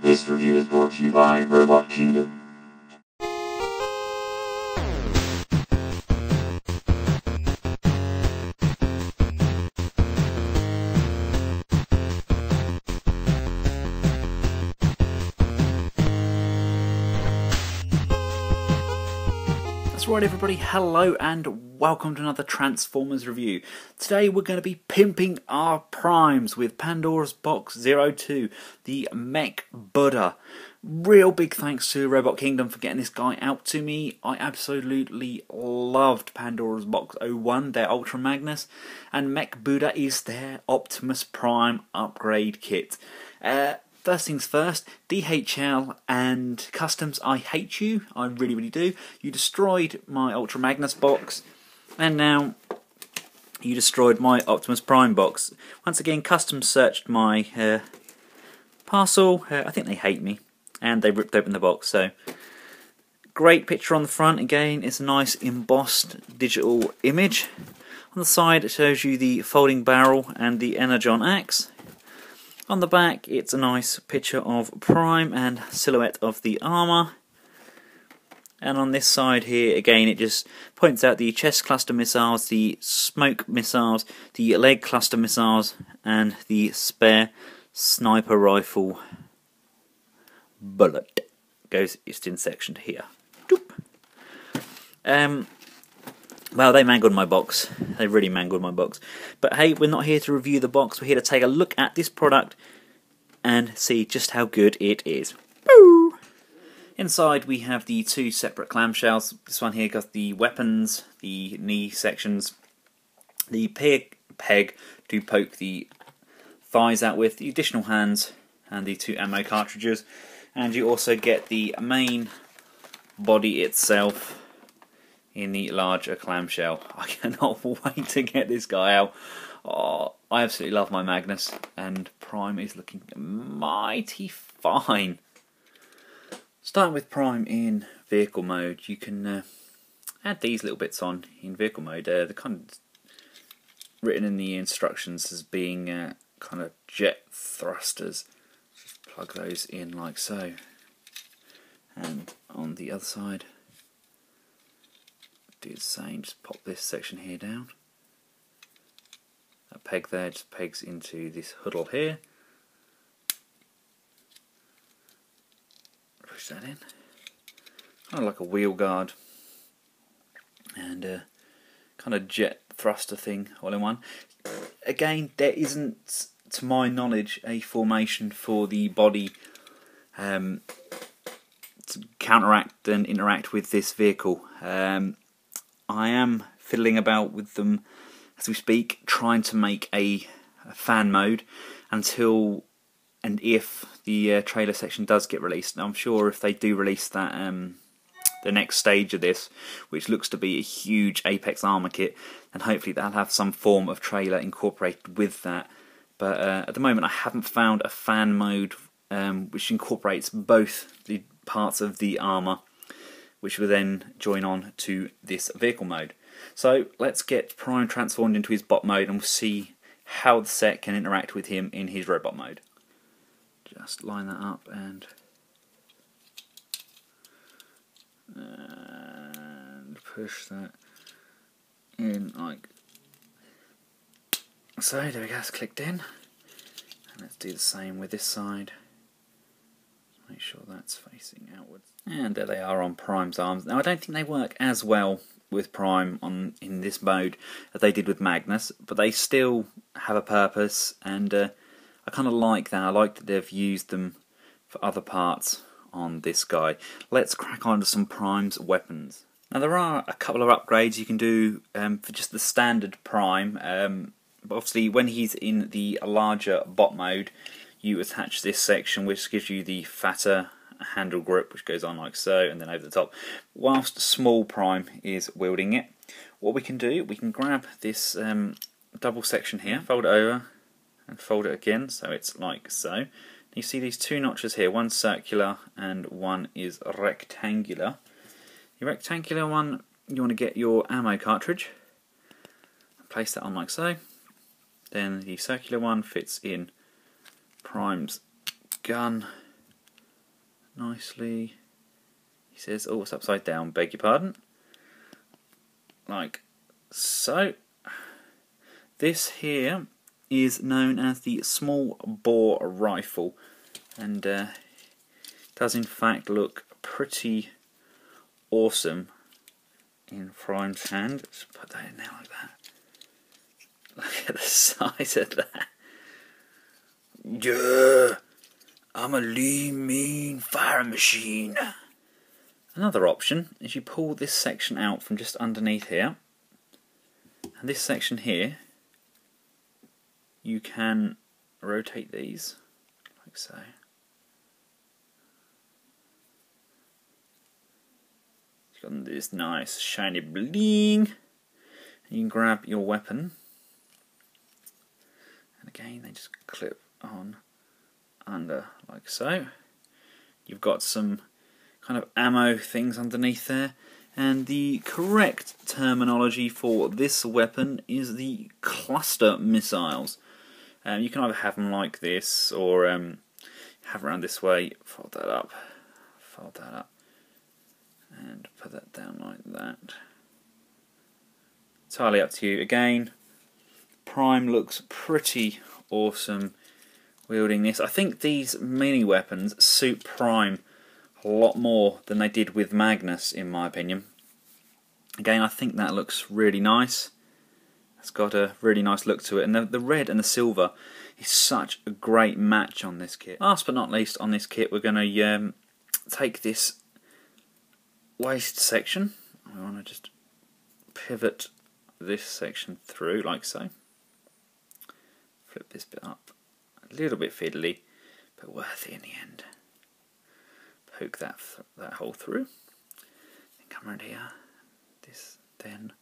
This review is brought to you by Robot Kingdom. That's right everybody, hello and welcome to another Transformers review. Today we're going to be pimping our primes with Pandora's Box 02, the Mekbuda. Real big thanks to Robot Kingdom for getting this guy out to me. I absolutely loved Pandora's Box 01, their Ultra Magnus, and Mekbuda is their Optimus Prime upgrade kit. First things first, DHL and Customs, I hate you. I really, really do. You destroyed my Ultra Magnus box, and now you destroyed my Optimus Prime box. Once again, Customs searched my parcel. I think they hate me, and they ripped open the box. So, great picture on the front. Again, it's a nice embossed digital image. On the side, it shows you the folding barrel and the Energon axe. On the back, it's a nice picture of Prime and silhouette of the armour. And on this side here, again, it just points out the chest cluster missiles, the smoke missiles, the leg cluster missiles, and the spare sniper rifle bullet. Goes just in section here. Doop. Well, they mangled my box. They really mangled my box. But hey, we're not here to review the box. We're here to take a look at this product and see just how good it is. Boo! Inside we have the two separate clamshells. This one here got the weapons, the knee sections, the peg to poke the thighs out with, the additional hands, and the two ammo cartridges. And you also get the main body itself in the larger clamshell. I cannot wait to get this guy out. Oh, I absolutely love my Magnus, and Prime is looking mighty fine. Starting with Prime in vehicle mode, you can add these little bits on in vehicle mode. They're kind of written in the instructions as being kind of jet thrusters. Just plug those in like so. And on the other side, do the same, just pop this section here down. That peg there just pegs into this huddle here. Push that in. Kind of like a wheel guard and kind of jet thruster thing all in one. Again, there isn't, to my knowledge, a formation for the body to counteract and interact with this vehicle. I am fiddling about with them as we speak, trying to make a fan mode until and if the trailer section does get released. Now, I'm sure if they do release that, the next stage of this, which looks to be a huge Apex armor kit, then hopefully they'll have some form of trailer incorporated with that. But at the moment, I haven't found a fan mode which incorporates both the parts of the armor, which will then join on to this vehicle mode. So let's get Prime transformed into his bot mode and we'll see how the set can interact with him in his robot mode. Just line that up and push that in like so. There we go, it's clicked in. And let's do the same with this side. Make sure that's facing outwards. And there they are on Prime's arms. Now I don't think they work as well with Prime in this mode as they did with Magnus, but they still have a purpose, and I kind of like that. I like that they've used them for other parts on this guy. Let's crack on to some Prime's weapons. Now there are a couple of upgrades you can do for just the standard Prime, but obviously when he's in the larger bot mode, you attach this section which gives you the fatter handle grip, which goes on like so and then over the top, whilst small Prime is wielding it. What we can do, we can grab this double section here, fold it over and fold it again so it's like so. You see these two notches here, one circular and one is rectangular. Your rectangular one, you want to get your ammo cartridge, place that on like so. Then the circular one fits in Prime's gun nicely. He says, oh, it's upside down, beg your pardon. Like so. This here is known as the small bore rifle, and does in fact look pretty awesome in Prime's hand. Let's put that in there like that. Look at the size of that. Yeah, I'm a lean, mean fire machine. Another option is you pull this section out from just underneath here, and this section here, you can rotate these like so. It's got this nice shiny bling, and you can grab your weapon, and again they just clip on under like so. You've got some kind of ammo things underneath there, and the correct terminology for this weapon is the cluster missiles. You can either have them like this or have around this way. Fold that up, and put that down like that. Entirely up to you. Again, Prime looks pretty awesome wielding this. I think these mini weapons suit Prime a lot more than they did with Magnus, in my opinion. Again, I think that looks really nice. It's got a really nice look to it, and the red and the silver is such a great match on this kit. Last but not least, on this kit, we're going to take this waist section. We want to just pivot this section through like so. Flip this bit up. A little bit fiddly, but worth it in the end. Poke that hole through. Then come around here. Then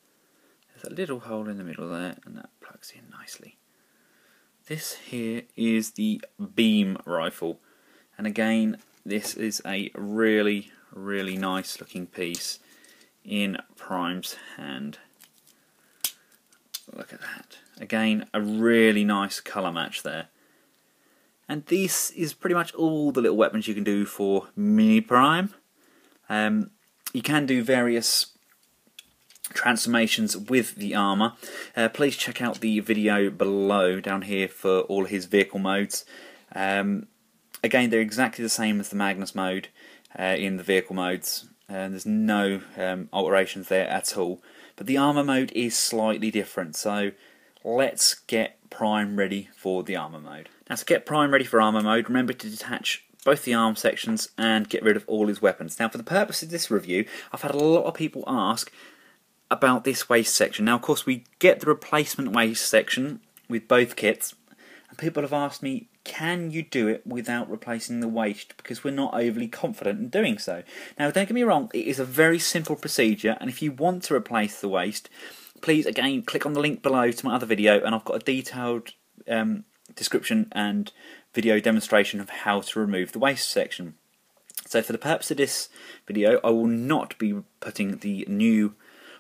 there's a little hole in the middle there, and that plugs in nicely. This here is the beam rifle, and again, this is a really, really nice looking piece in Prime's hand. Look at that. Again, a really nice colour match there. And this is pretty much all the little weapons you can do for Mini Prime. You can do various transformations with the armour. Please check out the video below down here for all his vehicle modes. Again, they're exactly the same as the Magnus mode in the vehicle modes. There's no alterations there at all. But the armour mode is slightly different, so let's get Prime ready for the armour mode. Now, to get Prime ready for armour mode, remember to detach both the arm sections and get rid of all his weapons. Now, for the purpose of this review, I've had a lot of people ask about this waist section. Now, of course, we get the replacement waist section with both kits, and people have asked me, can you do it without replacing the waist, because we're not overly confident in doing so. Now, don't get me wrong, it is a very simple procedure, and if you want to replace the waist, please, again, click on the link below to my other video, and I've got a detailed description and video demonstration of how to remove the waist section. So for the purpose of this video, I will not be putting the new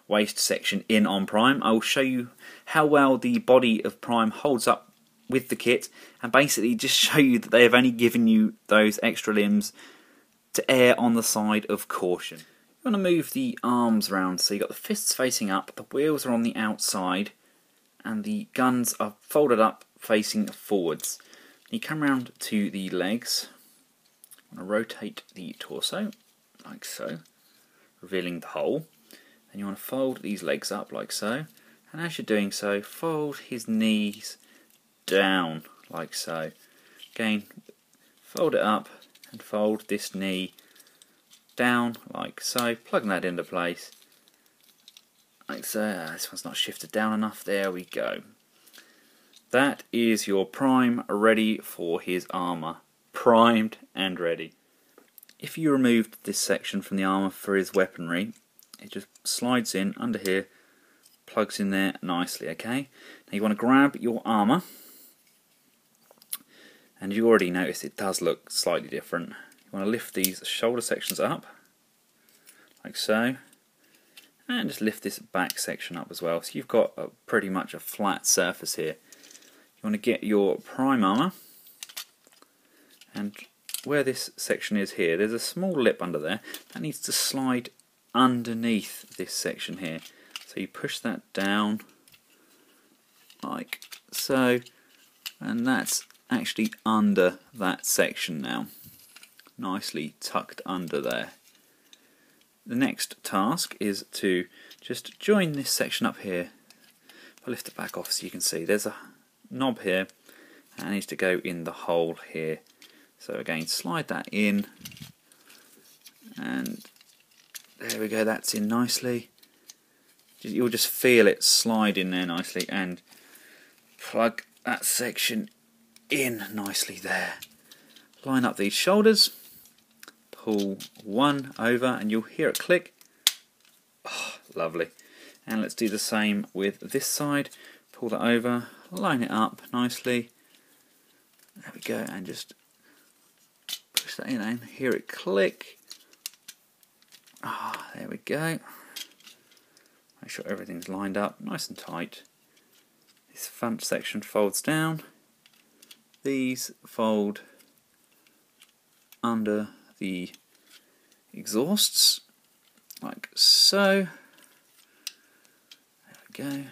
waist section in on Prime. I will show you how well the body of Prime holds up with the kit, and basically just show you that they have only given you those extra limbs to err on the side of caution. You want to move the arms around so you've got the fists facing up, the wheels are on the outside, and the guns are folded up facing forwards. You come round to the legs. You want to rotate the torso like so, revealing the hole. Then you want to fold these legs up like so, and as you're doing so, fold his knees down like so. Again, fold it up and fold this knee down like so, plugging that into place like so. This one's not shifted down enough. There we go. That is your Prime ready for his armour. Primed and ready. If you removed this section from the armour for his weaponry, it just slides in under here, plugs in there nicely, okay? Now you want to grab your armour, and you already noticed it does look slightly different. You want to lift these shoulder sections up, like so, and just lift this back section up as well. So you've got pretty much a flat surface here. You want to get your Prime armour and where this section is here, there's a small lip under there that needs to slide underneath this section here. So you push that down like so, and that's actually under that section now, nicely tucked under there. The next task is to just join this section up here. If I lift it back off so you can see, there's a knob here and it needs to go in the hole here. So again, slide that in, and there we go, that's in nicely. You'll just feel it slide in there nicely, and plug that section in nicely there. Line up these shoulders, pull one over and you'll hear it click. Oh, lovely. And let's do the same with this side. Pull that over, line it up nicely. There we go, and just push that in and hear it click. Ah, there we go. Make sure everything's lined up nice and tight. This front section folds down. These fold under the exhausts like so. There we go.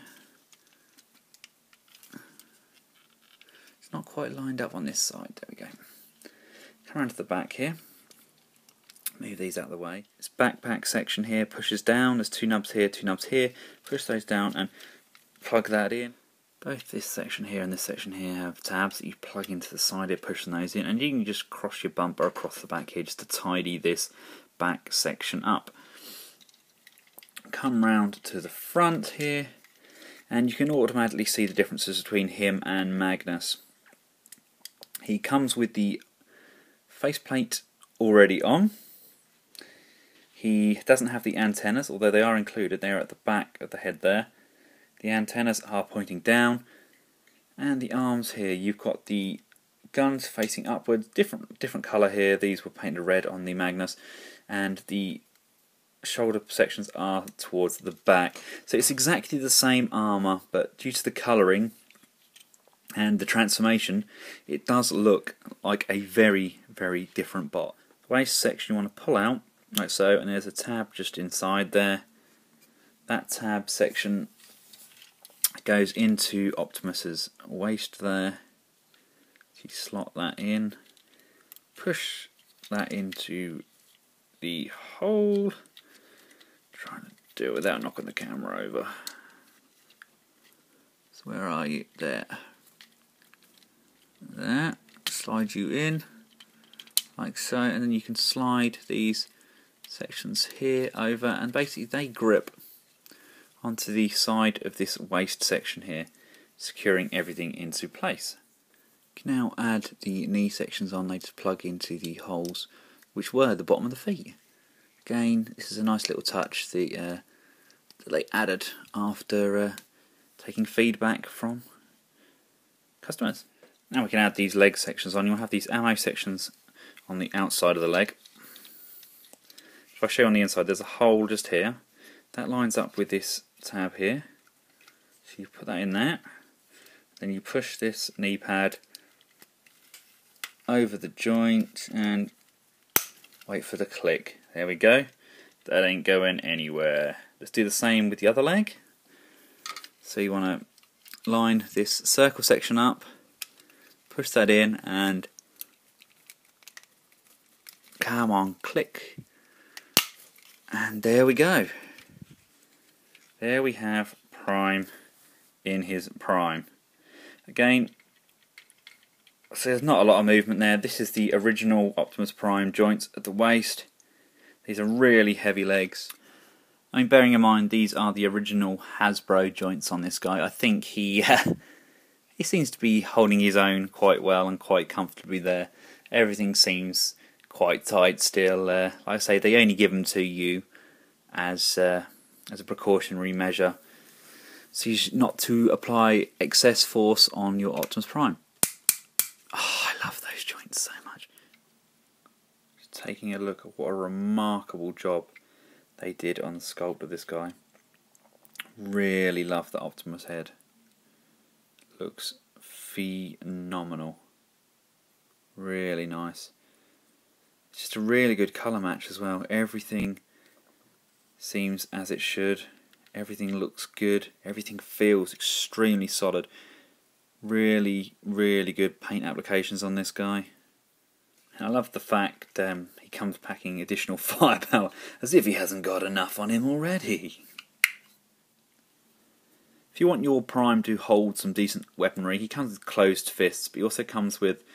It's not quite lined up on this side. There we go. Come around to the back here. Move these out of the way. This backpack section here pushes down. There's two nubs here, two nubs here. Push those down and plug that in. Both this section here and this section here have tabs that you plug into the side here, pushing those in, and you can just cross your bumper across the back here just to tidy this back section up. Come round to the front here, and you can automatically see the differences between him and Magnus. He comes with the faceplate already on. He doesn't have the antennas, although they are included. They are at the back of the head there. The antennas are pointing down, and the arms here, you've got the guns facing upwards, different colour here. These were painted red on the Magnus, and the shoulder sections are towards the back. So it's exactly the same armour, but due to the colouring and the transformation, it does look like a very, very different bot. The waist section you want to pull out, like so, and there's a tab just inside there. That tab section goes into Optimus's waist there. So you slot that in, push that into the hole. Trying to do it without knocking the camera over. So where are you? There. There. Slide you in like so, and then you can slide these sections here over, and basically they grip onto the side of this waist section here, securing everything into place. You can now add the knee sections on. They just plug into the holes which were the bottom of the feet. Again, this is a nice little touch that they added after taking feedback from customers. Now we can add these leg sections on. You'll have these ammo sections on the outside of the leg. If I show you on the inside, there's a hole just here. That lines up with this tab here. So you put that in there. Then you push this knee pad over the joint and wait for the click. There we go. That ain't going anywhere. Let's do the same with the other leg. So you want to line this circle section up, push that in, and come on, click. And there we go. There we have Prime in his prime. Again, so there's not a lot of movement there. This is the original Optimus Prime joints at the waist. These are really heavy legs. I mean, bearing in mind these are the original Hasbro joints on this guy, I think he seems to be holding his own quite well and quite comfortably there. Everything seems quite tight still. Like I say, they only give them to you as a precautionary measure, so not to apply excess force on your Optimus Prime. Oh, I love those joints so much. Just taking a look at what a remarkable job they did on the sculpt of this guy. Really love the Optimus head. Looks phenomenal. Really nice. Just a really good colour match as well. Everything seems as it should. Everything looks good. Everything feels extremely solid. Really, really good paint applications on this guy. And I love the fact he comes packing additional firepower, as if he hasn't got enough on him already. If you want your Prime to hold some decent weaponry, he comes with closed fists, but he also comes with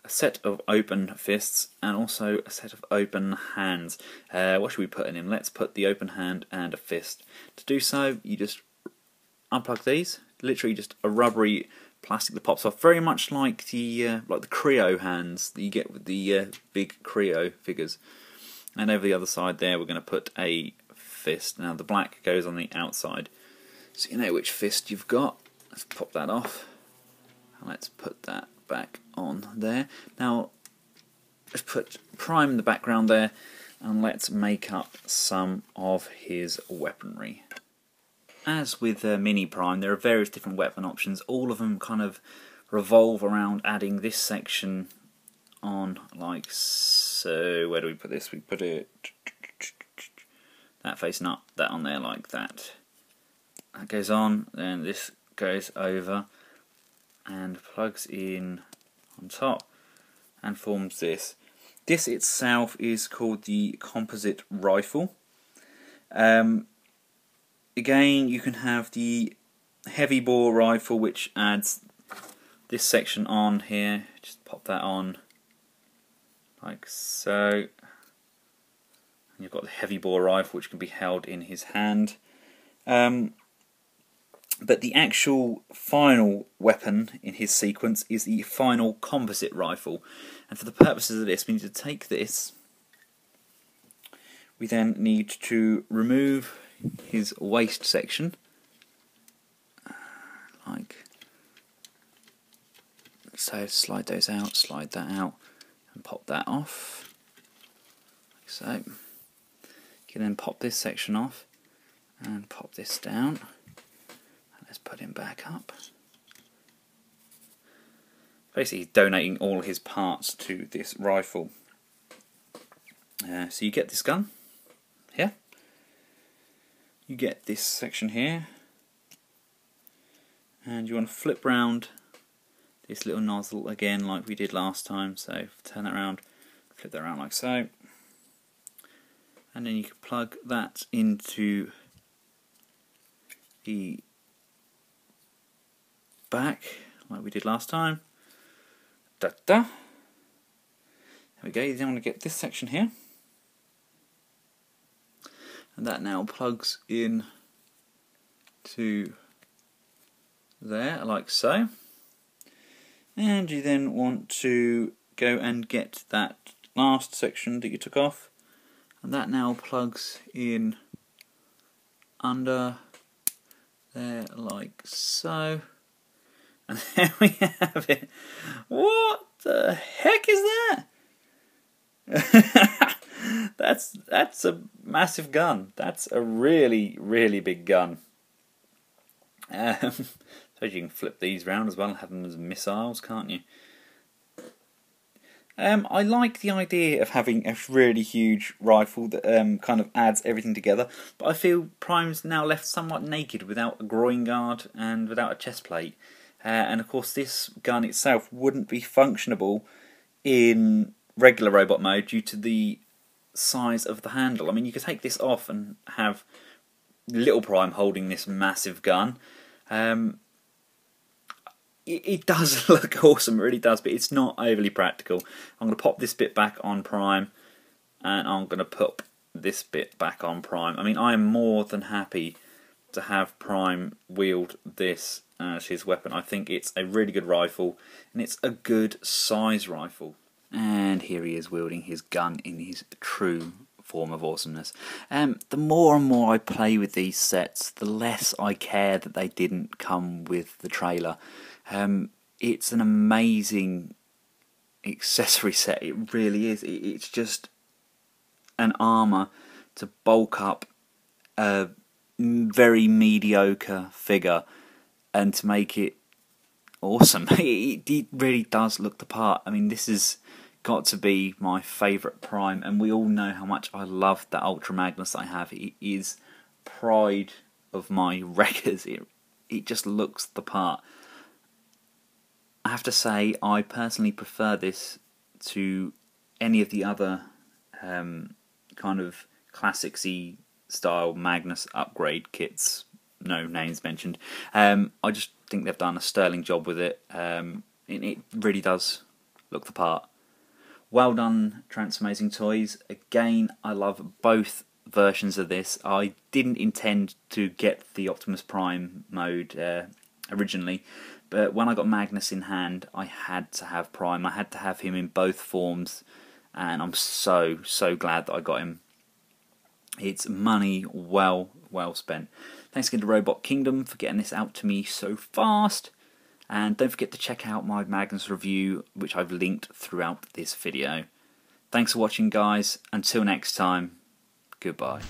a set of open fists and also a set of open hands. What should we put in him? Let's put the open hand and a fist. To do so, you just unplug these. Literally just a rubbery plastic that pops off, very much like the Creo hands that you get with the big Creo figures. And over the other side there, we're going to put a fist. Now the black goes on the outside, so you know which fist you've got. Let's pop that off, and let's put that back on there. Now let's put Prime in the background there, and let's make up some of his weaponry. As with Mini Prime, there are various different weapon options. All of them kind of revolve around adding this section on, like so. Where do we put this? We put it that facing up, that on there like that. That goes on, then this goes over and plugs in on top and forms this. This itself is called the composite rifle. Again, you can have the heavy bore rifle, which adds this section on here. Just pop that on like so. And you've got the heavy bore rifle, which can be held in his hand. But the actual final weapon in his sequence is the final composite rifle. And for the purposes of this, we need to take this. We then need to remove his waist section, like so. Slide those out, slide that out, and pop that off, like so. You can then pop this section off and pop this down. Let's put him back up. Basically, donating all his parts to this rifle. So you get this gun here. You get this section here, and you want to flip round this little nozzle again like we did last time. So turn that around, flip that around like so, and then you can plug that into the back like we did last time. There we go. You then want to get this section here, and that now plugs in to there like so. And you then want to go and get that last section that you took off, and that now plugs in under there like so. And there we have it. What the heck is that? That's a massive gun. That's a really, really big gun. So you can flip these round as well and have them as missiles, can't you? I like the idea of having a really huge rifle that kind of adds everything together, but I feel Prime's now left somewhat naked without a groin guard and without a chest plate. And of course this gun itself wouldn't be functionable in regular robot mode due to the size of the handle. I mean, you could take this off and have little Prime holding this massive gun. It does look awesome, it really does, but it's not overly practical. I'm going to pop this bit back on Prime, and I'm going to put this bit back on Prime. I mean, I am more than happy to have Prime wield this as his weapon. I think it's a really good rifle, and it's a good size rifle. And here he is wielding his gun in his true form of awesomeness. The more and more I play with these sets, the less I care that they didn't come with the trailer. It's an amazing accessory set, it really is. It's just an armour to bulk up a very mediocre figure and to make it awesome. It really does look the part. I mean, this is got to be my favourite Prime, and we all know how much I love that Ultra Magnus I have. It is pride of my records. It just looks the part. I have to say, I personally prefer this to any of the other kind of classic-y style Magnus upgrade kits, no names mentioned. I just think they've done a sterling job with it. It really does look the part. Well done, Transformazing Toys. Again, I love both versions of this. I didn't intend to get the Optimus Prime mode originally, but when I got Magnus in hand, I had to have Prime. I had to have him in both forms, and I'm so glad that I got him. It's money well spent. Thanks again to Robot Kingdom for getting this out to me so fast. And don't forget to check out my Magnus review, which I've linked throughout this video. Thanks for watching, guys. Until next time, goodbye.